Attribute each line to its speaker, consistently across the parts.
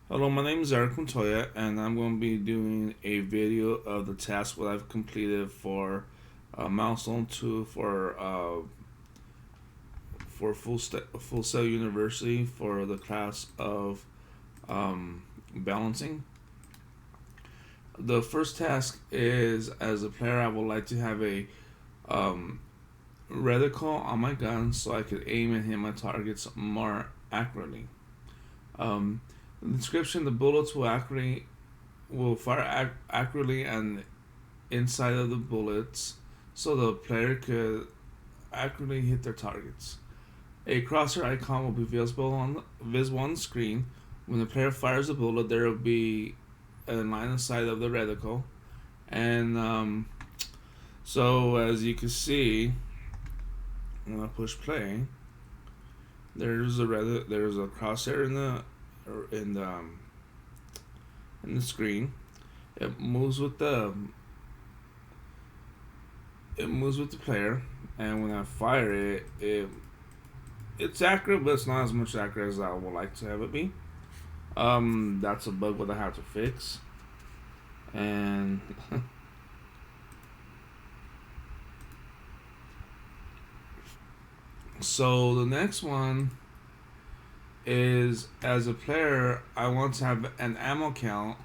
Speaker 1: Hello, my name is Eric Montoya, and I'm going to be doing a video of the task what I've completed for Milestone 2 for Full Sail University for the class of balancing. The first task is, as a player, I would like to have a um, reticle on my gun so I could aim and hit my targets more accurately. Um, the description: the bullets will fire accurately and inside of the bullets, so the player could accurately hit their targets. A crosshair icon will be visible on the screen. When the player fires a bullet, there will be a line of sight of the reticle, and so as you can see, when I push play, there's a crosshair in the in the screen. It moves with the player, and when I fire it's accurate, but it's not as much accurate as I would like to have it be. That's a bug that I have to fix, and so the next one is, as a player, I want to have an ammo count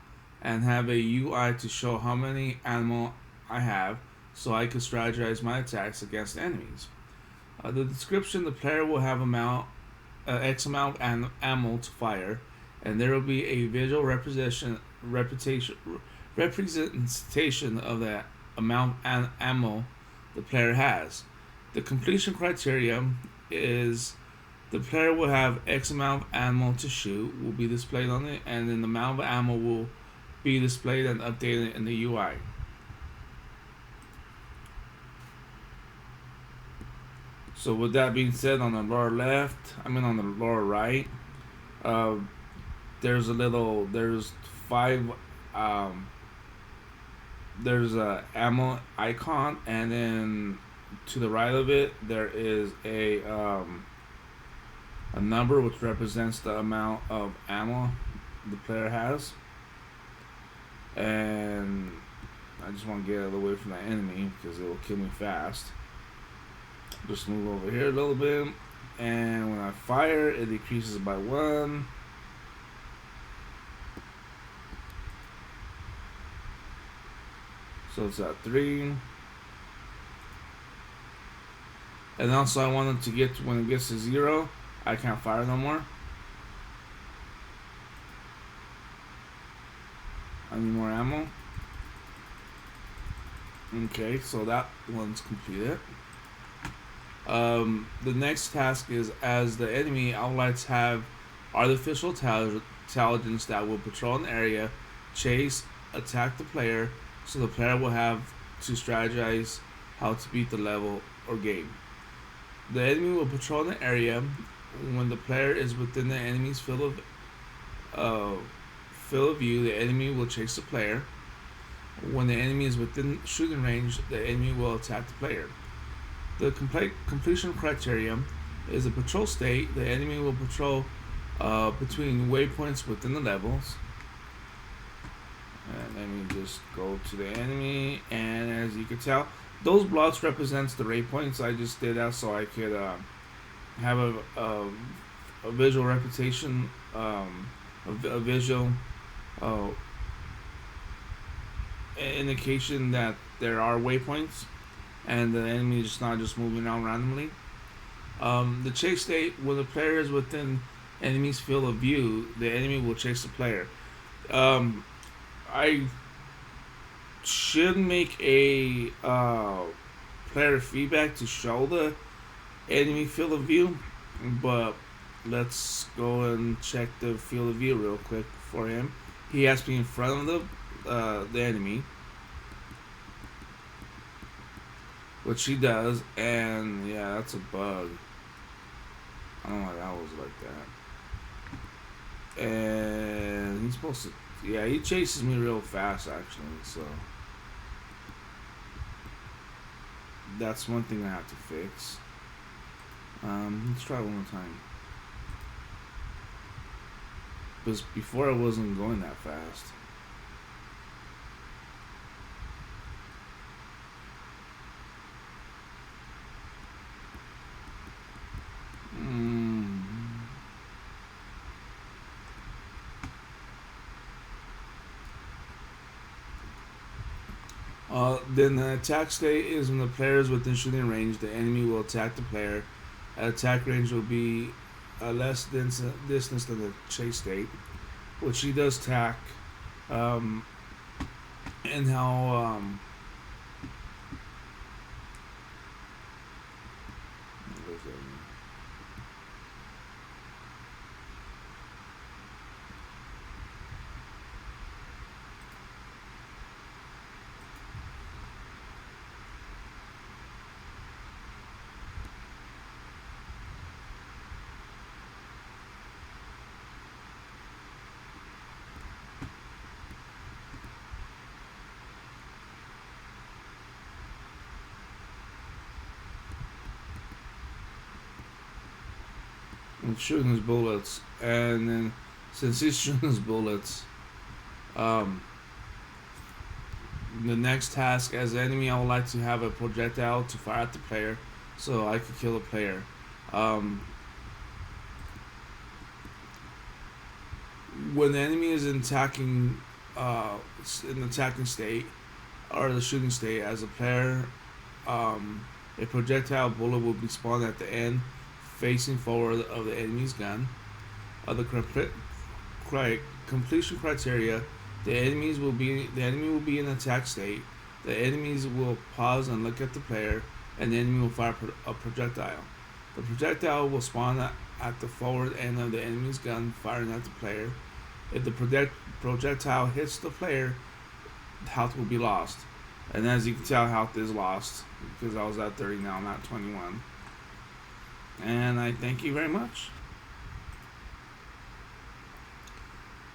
Speaker 1: and have a UI to show how many ammo I have, so I can strategize my attacks against enemies. The description: the player will have X amount of ammo to fire, and there will be a visual representation of the amount of ammo the player has. The completion criteria is the player will have X amount of ammo to shoot will be displayed on it, and then the amount of ammo will be displayed and updated in the UI. So with that being said, on the lower left, on the lower right, uh, there's five, um, there's a ammo icon, and then to the right of it there is a number which represents the amount of ammo the player has, and I just want to get away from that enemy because it will kill me fast. Just move over here a little bit, and when I fire, it decreases by one. So it's at three. And also, I wanted to get to when it gets to zero, I can't fire no more. I need more ammo. Okay, so that one's completed. The next task is, as the enemy, I would like to have artificial intelligence that will patrol an area, chase, attack the player, so the player will have to strategize how to beat the level or game. The enemy will patrol an area. When the player is within the enemy's uh, field of view, the enemy will chase the player. When the enemy is within shooting range, the enemy will attack the player. The completion criterion is a patrol state. The enemy will patrol between waypoints within the levels. And let me just go to the enemy, and as you can tell, those blocks represents the waypoints. I just did that so I could have a visual representation, a visual uh, indication that there are waypoints, and the enemy is not just moving around randomly. The chase state: when the player is within enemy's field of view, the enemy will chase the player. Um, I should make a player feedback to show the enemy field of view, but let's go and check the field of view real quick for him. He has to be in front of the enemy, which he does, and yeah, that's a bug. I don't know why that was like that. And he's supposed to, yeah, he chases me real fast actually, so that's one thing I have to fix. Let's try it one more time. because before I wasn't going that fast. Mm. Then the attack state is when the player is within shooting range, the enemy will attack the player. Attack range will be a less dense distance than the chase state, which he does tack. Um, and how what does that mean? And shooting his bullets, and then since he's shooting his bullets, um, the next task as an enemy, I would like to have a projectile to fire at the player, so I could kill the player. Um, when the enemy is in attacking state or the shooting state, as a player, a projectile bullet will be spawned at the end, facing forward of the enemy's gun. Completion criteria: the enemy will be in attack state. The enemies will pause and look at the player, and the enemy will fire a projectile. The projectile will spawn at the forward end of the enemy's gun, firing at the player. If the projectile hits the player, health will be lost. And as you can tell, health is lost because I was at 30 now, I'm at 21. And I thank you very much.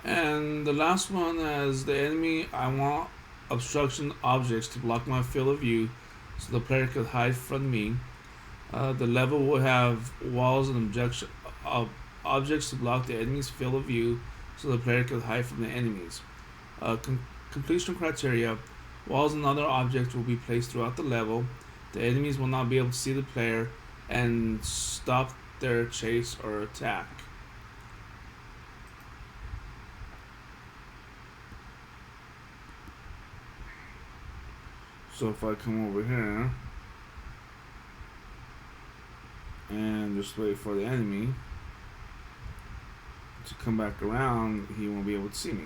Speaker 1: And the last one, as the enemy, I want obstruction objects to block my field of view so the player could hide from me. The level will have walls and objects to block the enemy's field of view so the player could hide from the enemies. Completion criteria: walls and other objects will be placed throughout the level. The enemies will not be able to see the player and stop their chase or attack. So if I come over here and just wait for the enemy to come back around, he won't be able to see me.